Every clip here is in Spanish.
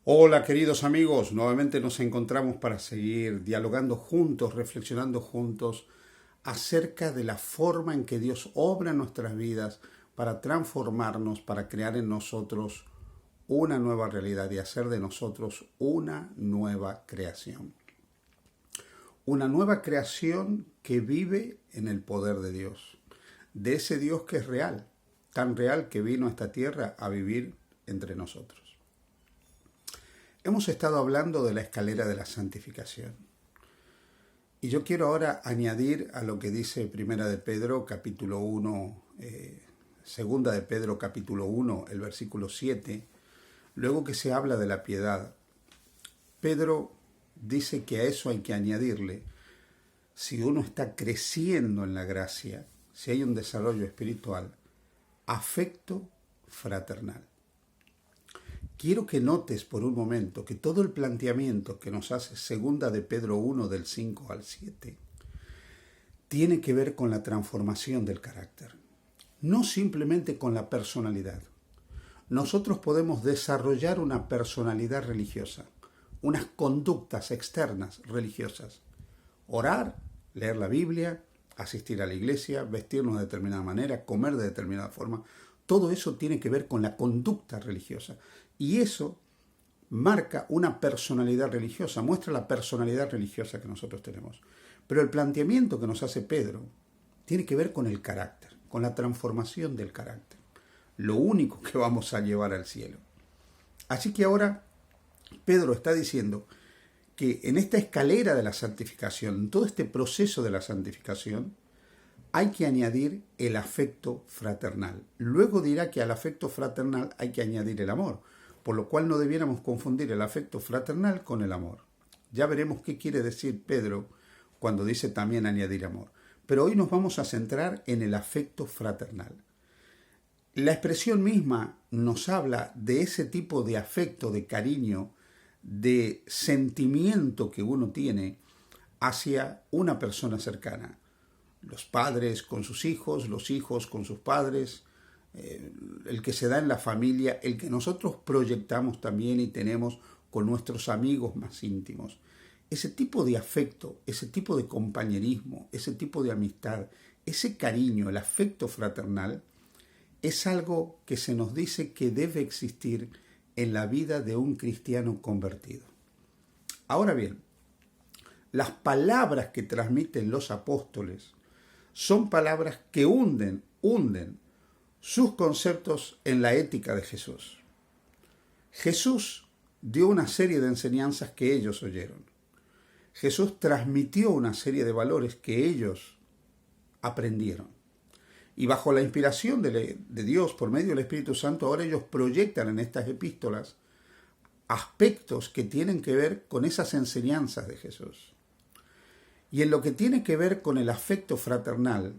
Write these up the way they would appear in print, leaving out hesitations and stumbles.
Hola queridos amigos, nuevamente nos encontramos para seguir dialogando juntos, reflexionando juntos acerca de la forma en que Dios obra en nuestras vidas para transformarnos, para crear en nosotros una nueva realidad y hacer de nosotros una nueva creación. Una nueva creación que vive en el poder de Dios, de ese Dios que es real, tan real que vino a esta tierra a vivir entre nosotros. Hemos estado hablando de la escalera de la santificación. Y yo quiero ahora añadir a lo que dice Primera de Pedro, capítulo 1, Segunda de Pedro, capítulo 1, el versículo 7, luego que se habla de la piedad. Pedro dice que a eso hay que añadirle, si uno está creciendo en la gracia, si hay un desarrollo espiritual, afecto fraternal. Quiero que notes por un momento que todo el planteamiento que nos hace Segunda de Pedro 1 del 5 al 7 tiene que ver con la transformación del carácter, no simplemente con la personalidad. Nosotros podemos desarrollar una personalidad religiosa, unas conductas externas religiosas, orar, leer la Biblia, asistir a la iglesia, vestirnos de determinada manera, comer de determinada forma. Todo eso tiene que ver con la conducta religiosa. Y eso marca una personalidad religiosa, muestra la personalidad religiosa que nosotros tenemos. Pero el planteamiento que nos hace Pedro tiene que ver con el carácter, con la transformación del carácter. Lo único que vamos a llevar al cielo. Así que ahora Pedro está diciendo que en esta escalera de la santificación, en todo este proceso de la santificación, hay que añadir el afecto fraternal. Luego dirá que al afecto fraternal hay que añadir el amor, por lo cual no debiéramos confundir el afecto fraternal con el amor. Ya veremos qué quiere decir Pedro cuando dice también añadir amor. Pero hoy nos vamos a centrar en el afecto fraternal. La expresión misma nos habla de ese tipo de afecto, de cariño, de sentimiento que uno tiene hacia una persona cercana. Los padres con sus hijos, los hijos con sus padres, el que se da en la familia, el que nosotros proyectamos también y tenemos con nuestros amigos más íntimos. Ese tipo de afecto, ese tipo de compañerismo, ese tipo de amistad, ese cariño, el afecto fraternal, es algo que se nos dice que debe existir en la vida de un cristiano convertido. Ahora bien, las palabras que transmiten los apóstoles son palabras que hunden sus conceptos en la ética de Jesús. Jesús dio una serie de enseñanzas que ellos oyeron. Jesús transmitió una serie de valores que ellos aprendieron. Y bajo la inspiración de Dios por medio del Espíritu Santo, ahora ellos proyectan en estas epístolas aspectos que tienen que ver con esas enseñanzas de Jesús. Y en lo que tiene que ver con el afecto fraternal,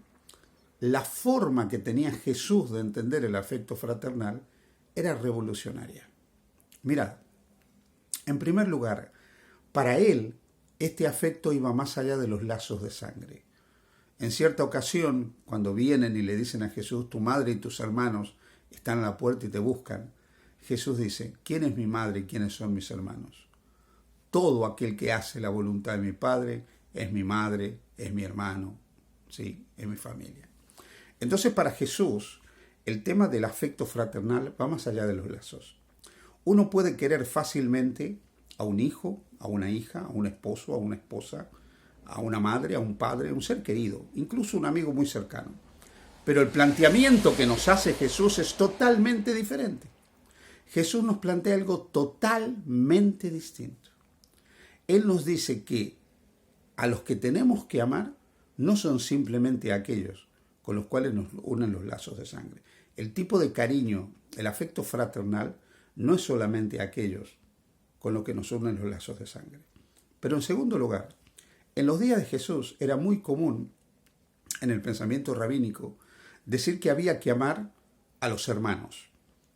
la forma que tenía Jesús de entender el afecto fraternal era revolucionaria. Mirad, en primer lugar, para él este afecto iba más allá de los lazos de sangre. En cierta ocasión, cuando vienen y le dicen a Jesús, tu madre y tus hermanos están a la puerta y te buscan, Jesús dice, ¿quién es mi madre y quiénes son mis hermanos? Todo aquel que hace la voluntad de mi Padre es mi madre, es mi hermano, sí, es mi familia. Entonces para Jesús el tema del afecto fraternal va más allá de los lazos. Uno puede querer fácilmente a un hijo, a una hija, a un esposo, a una esposa, a una madre, a un padre, a un ser querido, incluso un amigo muy cercano. Pero el planteamiento que nos hace Jesús es totalmente diferente. Jesús nos plantea algo totalmente distinto. Él nos dice que a los que tenemos que amar no son simplemente aquellos con los cuales nos unen los lazos de sangre. El tipo de cariño, el afecto fraternal, no es solamente aquellos con los que nos unen los lazos de sangre. Pero en segundo lugar, en los días de Jesús era muy común, en el pensamiento rabínico, decir que había que amar a los hermanos.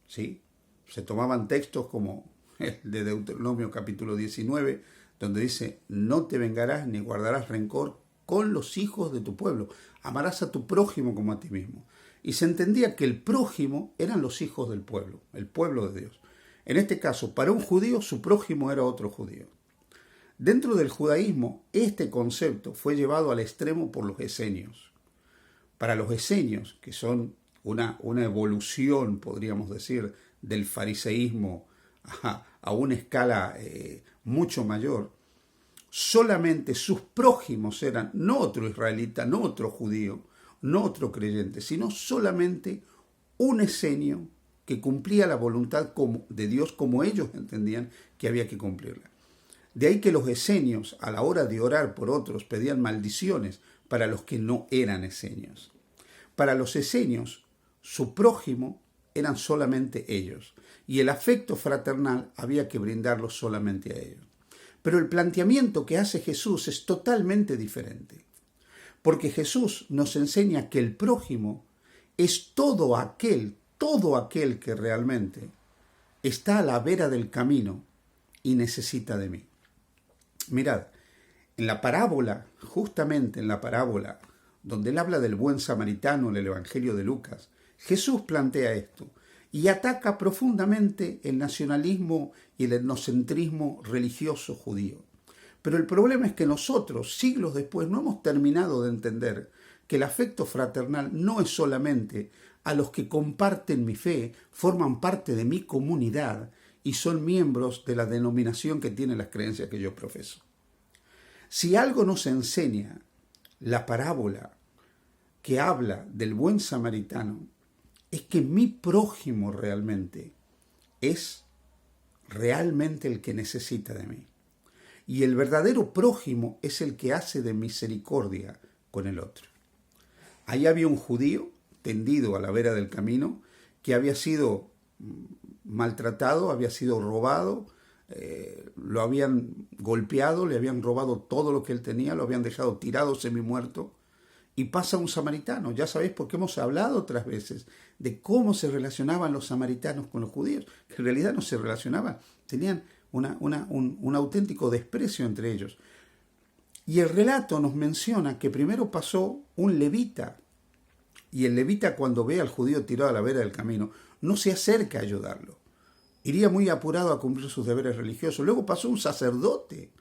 ¿Sí? Se tomaban textos como el de Deuteronomio capítulo 19, donde dice, no te vengarás ni guardarás rencor con los hijos de tu pueblo. Amarás a tu prójimo como a ti mismo. Y se entendía que el prójimo eran los hijos del pueblo, el pueblo de Dios. En este caso, para un judío, su prójimo era otro judío. Dentro del judaísmo, este concepto fue llevado al extremo por los esenios. Para los esenios, que son una evolución, podríamos decir, del fariseísmo a una escala mucho mayor, solamente sus prójimos eran no otro israelita, no otro judío, no otro creyente, sino solamente un esenio que cumplía la voluntad de Dios como ellos entendían que había que cumplirla. De ahí que los esenios, a la hora de orar por otros, pedían maldiciones para los que no eran esenios. Para los esenios, su prójimo eran solamente ellos, y el afecto fraternal había que brindarlo solamente a ellos. Pero el planteamiento que hace Jesús es totalmente diferente, porque Jesús nos enseña que el prójimo es todo aquel que realmente está a la vera del camino y necesita de mí. Mirad, en la parábola, justamente en la parábola, donde él habla del buen samaritano en el Evangelio de Lucas, Jesús plantea esto y ataca profundamente el nacionalismo y el etnocentrismo religioso judío. Pero el problema es que nosotros, siglos después, no hemos terminado de entender que el afecto fraternal no es solamente a los que comparten mi fe, forman parte de mi comunidad y son miembros de la denominación que tiene las creencias que yo profeso. Si algo nos enseña la parábola que habla del buen samaritano, es que mi prójimo realmente es realmente el que necesita de mí. Y el verdadero prójimo es el que hace de misericordia con el otro. Ahí había un judío tendido a la vera del camino que había sido maltratado, había sido robado, lo habían golpeado, le habían robado todo lo que él tenía, lo habían dejado tirado semimuerto. Y pasa un samaritano. Ya sabéis porque hemos hablado otras veces de cómo se relacionaban los samaritanos con los judíos, que en realidad no se relacionaban, tenían un auténtico desprecio entre ellos. Y el relato nos menciona que primero pasó un levita, y el levita cuando ve al judío tirado a la vera del camino, no se acerca a ayudarlo. Iría muy apurado a cumplir sus deberes religiosos. Luego pasó un sacerdote,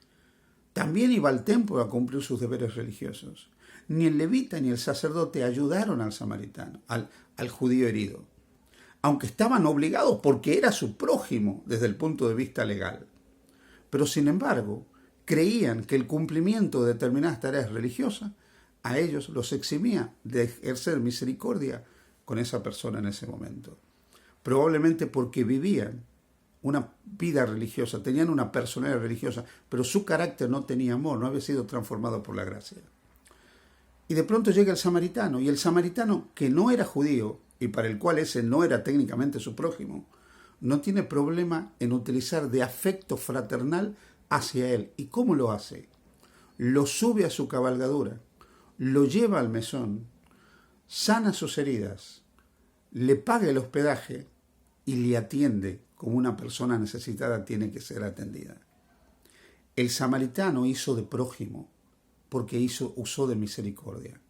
también iba al templo a cumplir sus deberes religiosos. Ni el levita ni el sacerdote ayudaron al samaritano, al judío herido, aunque estaban obligados porque era su prójimo desde el punto de vista legal. Pero sin embargo, creían que el cumplimiento de determinadas tareas religiosas a ellos los eximía de ejercer misericordia con esa persona en ese momento. Probablemente porque vivían una vida religiosa, tenían una personalidad religiosa, pero su carácter no tenía amor, no había sido transformado por la gracia. Y de pronto llega el samaritano, y el samaritano, que no era judío, y para el cual ese no era técnicamente su prójimo, no tiene problema en utilizar de afecto fraternal hacia él. ¿Y cómo lo hace? Lo sube a su cabalgadura, lo lleva al mesón, sana sus heridas, le paga el hospedaje y le atiende como una persona necesitada tiene que ser atendida. El samaritano hizo de prójimo porque usó de misericordia.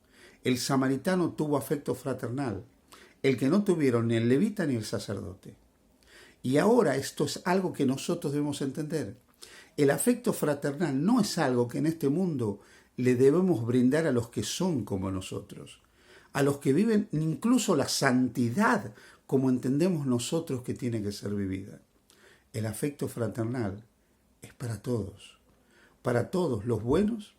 El samaritano tuvo afecto fraternal, el que no tuvieron ni el levita ni el sacerdote. Y ahora esto es algo que nosotros debemos entender. El afecto fraternal no es algo que en este mundo le debemos brindar a los que son como nosotros, a los que viven incluso la santidad como entendemos nosotros que tiene que ser vivida. El afecto fraternal es para todos, los buenos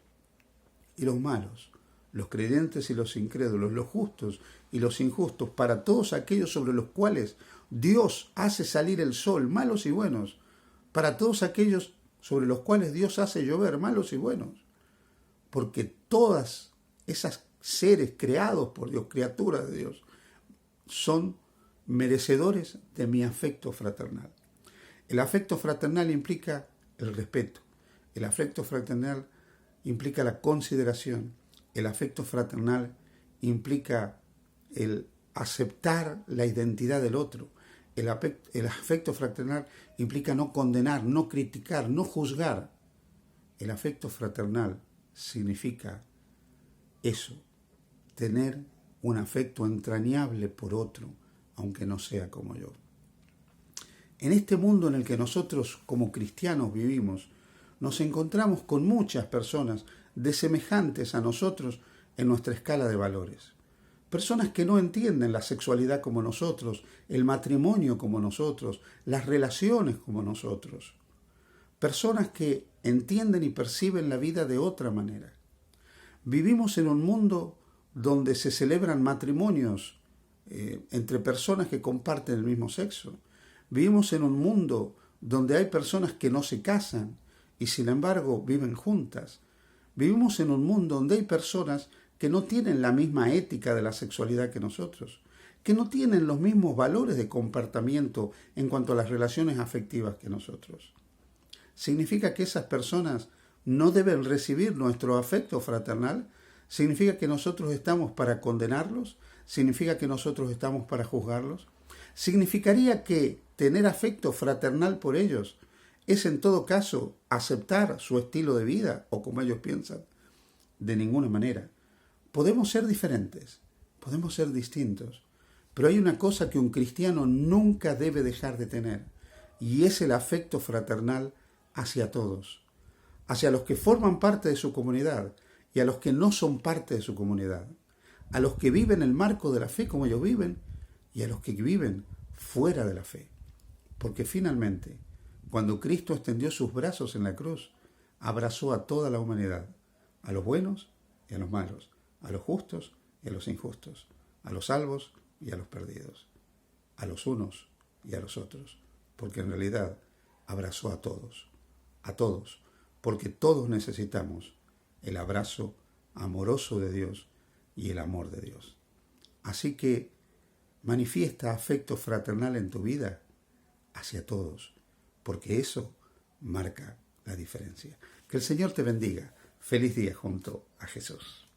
y los malos, los creyentes y los incrédulos, los justos y los injustos, para todos aquellos sobre los cuales Dios hace salir el sol, malos y buenos, para todos aquellos sobre los cuales Dios hace llover, malos y buenos, porque todas esas seres creados por Dios, criaturas de Dios, son merecedores de mi afecto fraternal. El afecto fraternal implica el respeto, el afecto fraternal implica la consideración, el afecto fraternal implica el aceptar la identidad del otro, el afecto fraternal implica no condenar, no criticar, no juzgar. El afecto fraternal significa eso, tener un afecto entrañable por otro, aunque no sea como yo. En este mundo en el que nosotros como cristianos vivimos, nos encontramos con muchas personas desemejantes a nosotros en nuestra escala de valores. Personas que no entienden la sexualidad como nosotros, el matrimonio como nosotros, las relaciones como nosotros. Personas que entienden y perciben la vida de otra manera. Vivimos en un mundo donde se celebran matrimonios entre personas que comparten el mismo sexo. Vivimos en un mundo donde hay personas que no se casan y sin embargo viven juntas. Vivimos en un mundo donde hay personas que no tienen la misma ética de la sexualidad que nosotros, que no tienen los mismos valores de comportamiento en cuanto a las relaciones afectivas que nosotros. ¿Significa que esas personas no deben recibir nuestro afecto fraternal? ¿Significa que nosotros estamos para condenarlos? ¿Significa que nosotros estamos para juzgarlos? ¿Significaría que tener afecto fraternal por ellos es en todo caso aceptar su estilo de vida o como ellos piensan? De ninguna manera. Podemos ser diferentes, podemos ser distintos, pero hay una cosa que un cristiano nunca debe dejar de tener, y es el afecto fraternal hacia todos, hacia los que forman parte de su comunidad y a los que no son parte de su comunidad, a los que viven el marco de la fe como ellos viven y a los que viven fuera de la fe. Porque finalmente, cuando Cristo extendió sus brazos en la cruz, abrazó a toda la humanidad, a los buenos y a los malos, a los justos y a los injustos, a los salvos y a los perdidos, a los unos y a los otros, porque en realidad abrazó a todos, porque todos necesitamos el abrazo amoroso de Dios y el amor de Dios. Así que manifiesta afecto fraternal en tu vida hacia todos, porque eso marca la diferencia. Que el Señor te bendiga. Feliz día junto a Jesús.